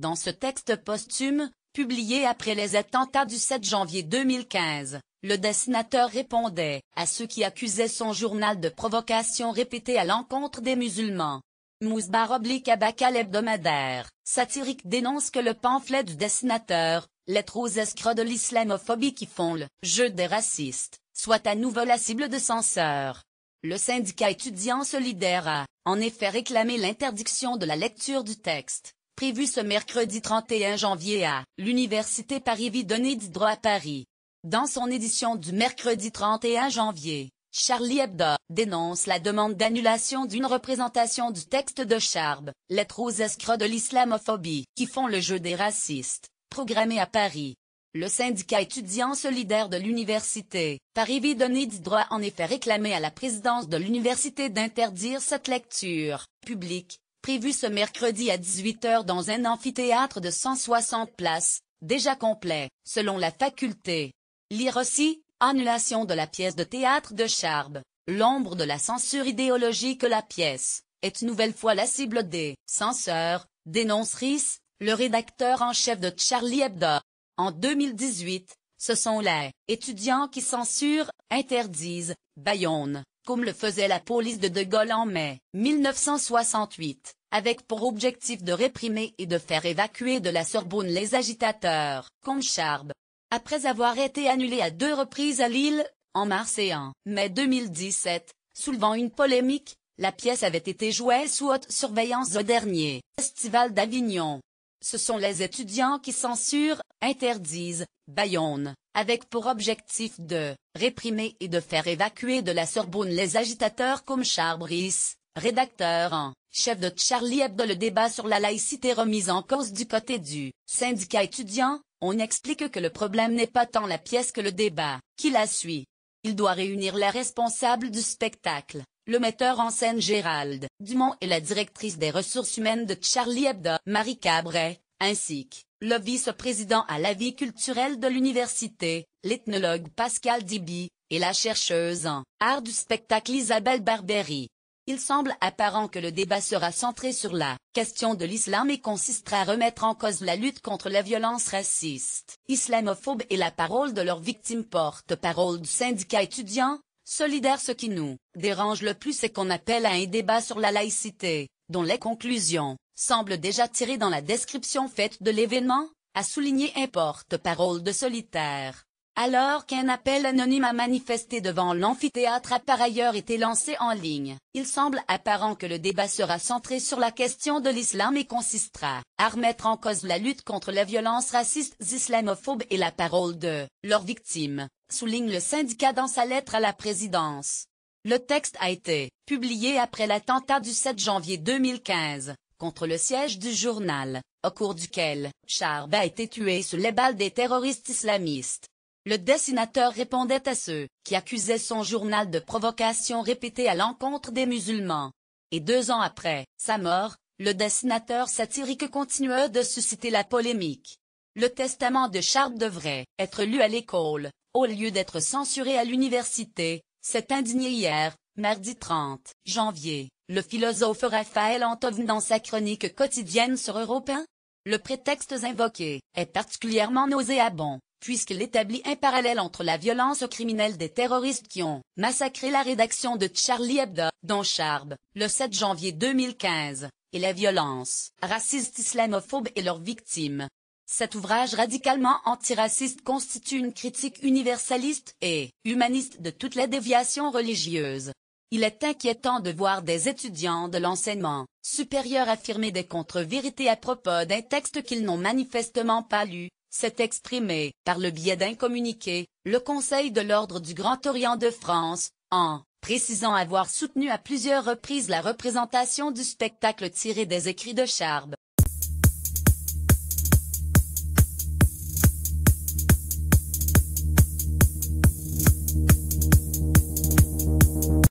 Dans ce texte posthume, publié après les attentats du 7 janvier 2015, le dessinateur répondait à ceux qui accusaient son journal de provocation répétée à l'encontre des musulmans. Mousbar/Abaka l'hebdomadaire, satirique dénonce que le pamphlet du dessinateur, Lettres aux escrocs de l'islamophobie qui font le jeu des racistes, soit à nouveau la cible de censeurs. Le syndicat étudiant solidaire a, en effet, réclamé l'interdiction de la lecture du texte, prévue ce mercredi 31 janvier à l'Université Paris-Donné-Diderot à Paris. Dans son édition du mercredi 31 janvier, Charlie Hebdo dénonce la demande d'annulation d'une représentation du texte de Charb, Lettres aux escrocs de l'islamophobie, qui font le jeu des racistes, programmée à Paris. Le syndicat étudiant solidaire de l'université Paris-Donné-Diderot a en effet réclamé à la présidence de l'université d'interdire cette lecture publique, prévue ce mercredi à 18 h dans un amphithéâtre de 160 places, déjà complet, selon la faculté. Lire aussi, annulation de la pièce de théâtre de Charb, l'ombre de la censure idéologique. La pièce est une nouvelle fois la cible des censeurs, dénonce Rhys, le rédacteur en chef de Charlie Hebdo. En 2018, ce sont les étudiants qui censurent, interdisent, bâillonnent, comme le faisait la police de Gaulle en mai 1968, avec pour objectif de réprimer et de faire évacuer de la Sorbonne les agitateurs, comme Charb. Après avoir été annulé à 2 reprises à Lille, en mars et en mai 2017, soulevant une polémique, la pièce avait été jouée sous haute surveillance au dernier Festival d'Avignon. Ce sont les étudiants qui censurent, interdisent, bâillonnent, avec pour objectif de réprimer et de faire évacuer de la Sorbonne les agitateurs comme Charb. Rhys, rédacteur en chef de Charlie Hebdo. Le débat sur la laïcité remise en cause du côté du syndicat étudiant. On explique que le problème n'est pas tant la pièce que le débat qui la suit. Il doit réunir les responsables du spectacle, le metteur en scène Gérald Dumont et la directrice des ressources humaines de Charlie Hebdo, Marie Cabret, ainsi que le vice-président à la vie culturelle de l'université, l'ethnologue Pascal Diby, et la chercheuse en art du spectacle Isabelle Barbery. Il semble apparent que le débat sera centré sur la question de l'islam et consistera à remettre en cause la lutte contre la violence raciste, islamophobe et la parole de leurs victimes. Porte-parole du syndicat étudiant solidaire. Ce qui nous dérange le plus, c'est qu'on appelle à un débat sur la laïcité, dont les conclusions semblent déjà tirées dans la description faite de l'événement, a souligné un porte-parole de Solitaire. Alors qu'un appel anonyme à manifester devant l'amphithéâtre a par ailleurs été lancé en ligne, il semble apparent que le débat sera centré sur la question de l'islam et consistera à remettre en cause la lutte contre la violence raciste islamophobe et la parole de leurs victimes, souligne le syndicat dans sa lettre à la présidence. Le texte a été publié après l'attentat du 7 janvier 2015, contre le siège du journal, au cours duquel Charb a été tué sous les balles des terroristes islamistes. Le dessinateur répondait à ceux qui accusaient son journal de provocation répétée à l'encontre des musulmans. Et 2 ans après sa mort, le dessinateur satirique continuait de susciter la polémique. Le testament de Charb devrait être lu à l'école, au lieu d'être censuré à l'université, s'est indigné hier, mardi 30 janvier, le philosophe Raphaël Antoine dans sa chronique quotidienne sur Europe 1. Le prétexte invoqué est particulièrement nauséabond, puisqu'il établit un parallèle entre la violence criminelle des terroristes qui ont massacré la rédaction de Charlie Hebdo, dont Charb, le 7 janvier 2015, et la violence raciste islamophobe et leurs victimes. Cet ouvrage radicalement antiraciste constitue une critique universaliste et humaniste de toutes les déviations religieuses. Il est inquiétant de voir des étudiants de l'enseignement supérieur affirmer des contre-vérités à propos d'un texte qu'ils n'ont manifestement pas lu. S'est exprimé, par le biais d'un communiqué, le Conseil de l'Ordre du Grand Orient de France, en précisant avoir soutenu à plusieurs reprises la représentation du spectacle tiré des écrits de Charb.